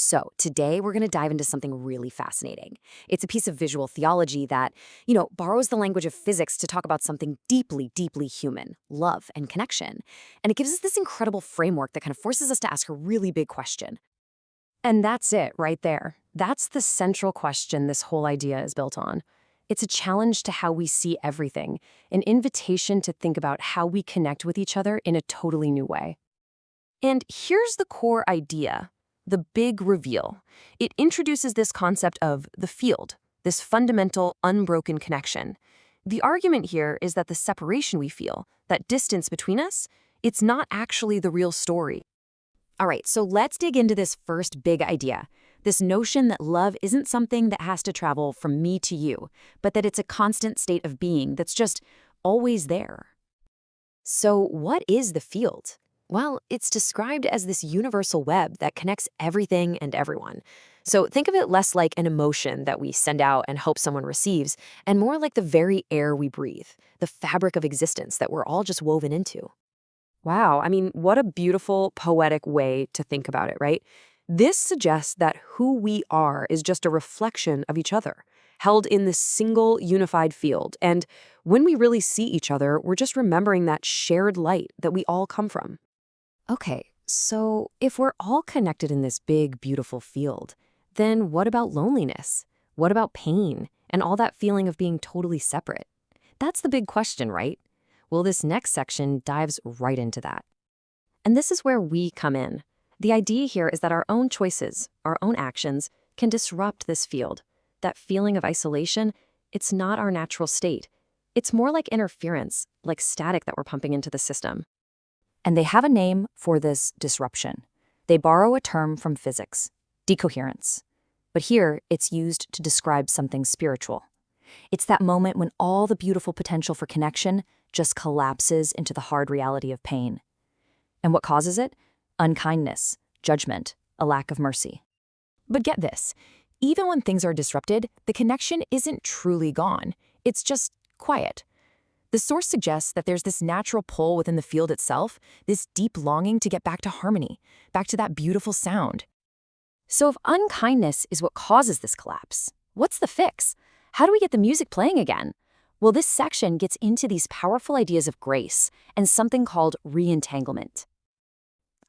So today we're going to dive into something really fascinating. It's a piece of visual theology that, borrows the language of physics to talk about something deeply, deeply human, love and connection. And it gives us this incredible framework that kind of forces us to ask a really big question. And that's it right there. That's the central question this whole idea is built on. It's a challenge to how we see everything, an invitation to think about how we connect with each other in a totally new way. And here's the core idea, the big reveal. It introduces this concept of the field, this fundamental, unbroken connection. The argument here is that the separation we feel, that distance between us, it's not actually the real story. All right, so let's dig into this first big idea. This notion that love isn't something that has to travel from me to you, but that it's a constant state of being that's just always there. So what is the field? Well, it's described as this universal web that connects everything and everyone. So think of it less like an emotion that we send out and hope someone receives, and more like the very air we breathe, the fabric of existence that we're all just woven into. Wow, what a beautiful, poetic way to think about it, right? This suggests that who we are is just a reflection of each other, held in this single, unified field. And when we really see each other, we're just remembering that shared light that we all come from. Okay, so if we're all connected in this big, beautiful field, then what about loneliness? What about pain and all that feeling of being totally separate? That's the big question, right? Well, this next section dives right into that. And this is where we come in. The idea here is that our own choices, our own actions, can disrupt this field. That feeling of isolation, it's not our natural state. It's more like interference, like static that we're pumping into the system. And they have a name for this disruption. They borrow a term from physics, decoherence. But here, it's used to describe something spiritual. It's that moment when all the beautiful potential for connection just collapses into the hard reality of pain. And what causes it? Unkindness, judgment, a lack of mercy. But get this, even when things are disrupted, the connection isn't truly gone. It's just quiet. The source suggests that there's this natural pull within the field itself, this deep longing to get back to harmony, back to that beautiful sound. So if unkindness is what causes this collapse, what's the fix? How do we get the music playing again? Well, this section gets into these powerful ideas of grace and something called re-entanglement.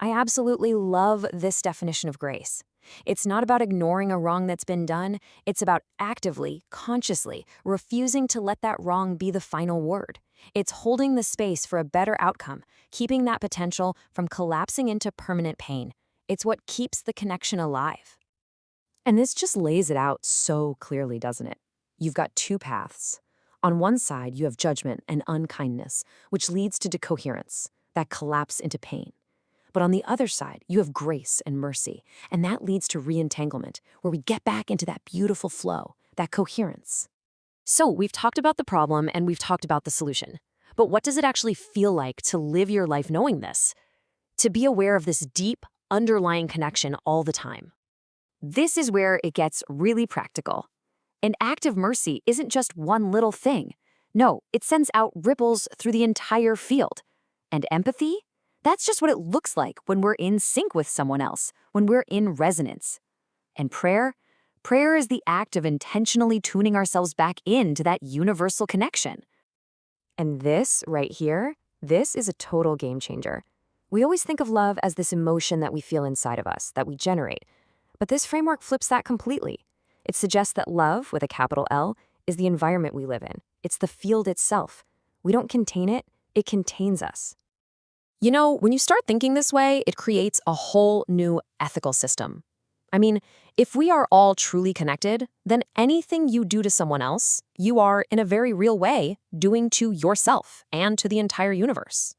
I absolutely love this definition of grace. It's not about ignoring a wrong that's been done. It's about actively, consciously, refusing to let that wrong be the final word. It's holding the space for a better outcome, keeping that potential from collapsing into permanent pain. It's what keeps the connection alive. And this just lays it out so clearly, doesn't it? You've got two paths. On one side, you have judgment and unkindness, which leads to decoherence, that collapse into pain. But on the other side, you have grace and mercy, and that leads to re-entanglement, where we get back into that beautiful flow, that coherence. So we've talked about the problem and we've talked about the solution. But what does it actually feel like to live your life knowing this? To be aware of this deep, underlying connection all the time. This is where it gets really practical. An act of mercy isn't just one little thing. No, it sends out ripples through the entire field. And empathy? That's just what it looks like when we're in sync with someone else, when we're in resonance. And prayer? Prayer is the act of intentionally tuning ourselves back into that universal connection. And this right here, this is a total game changer. We always think of love as this emotion that we feel inside of us, that we generate. But this framework flips that completely. It suggests that love, with a capital L, is the environment we live in. It's the field itself. We don't contain it, it contains us. When you start thinking this way, it creates a whole new ethical system. If we are all truly connected, then anything you do to someone else, you are, in a very real way, doing to yourself and to the entire universe.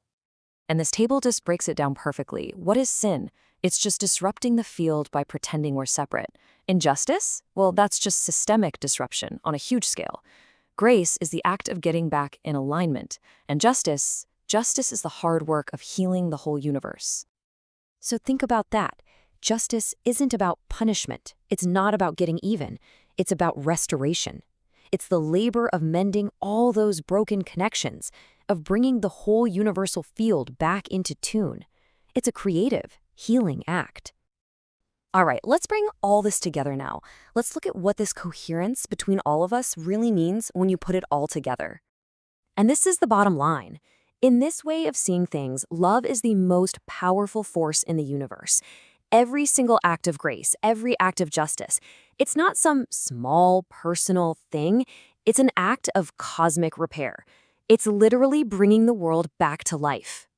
And this table just breaks it down perfectly. What is sin? It's just disrupting the field by pretending we're separate. Injustice? Well, that's just systemic disruption on a huge scale. Grace is the act of getting back in alignment. And justice is the hard work of healing the whole universe. So think about that. Justice isn't about punishment. It's not about getting even. It's about restoration. It's the labor of mending all those broken connections, of bringing the whole universal field back into tune. It's a creative, healing act. All right, let's bring all this together now. Let's look at what this coherence between all of us really means when you put it all together. And this is the bottom line. In this way of seeing things, love is the most powerful force in the universe. Every single act of grace, every act of justice, it's not some small personal thing. It's an act of cosmic repair. It's literally bringing the world back to life.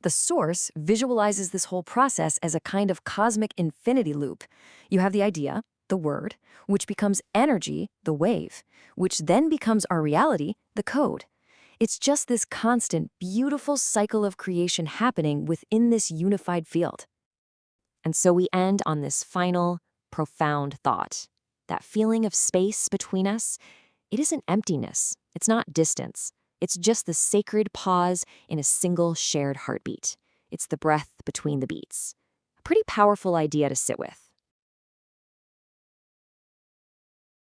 The Source visualizes this whole process as a kind of cosmic infinity loop. You have the idea, the word, which becomes energy, the wave, which then becomes our reality, the code. It's just this constant, beautiful cycle of creation happening within this unified field. And so we end on this final, profound thought. That feeling of space between us, it isn't emptiness, it's not distance. It's just the sacred pause in a single shared heartbeat. It's the breath between the beats. A pretty powerful idea to sit with.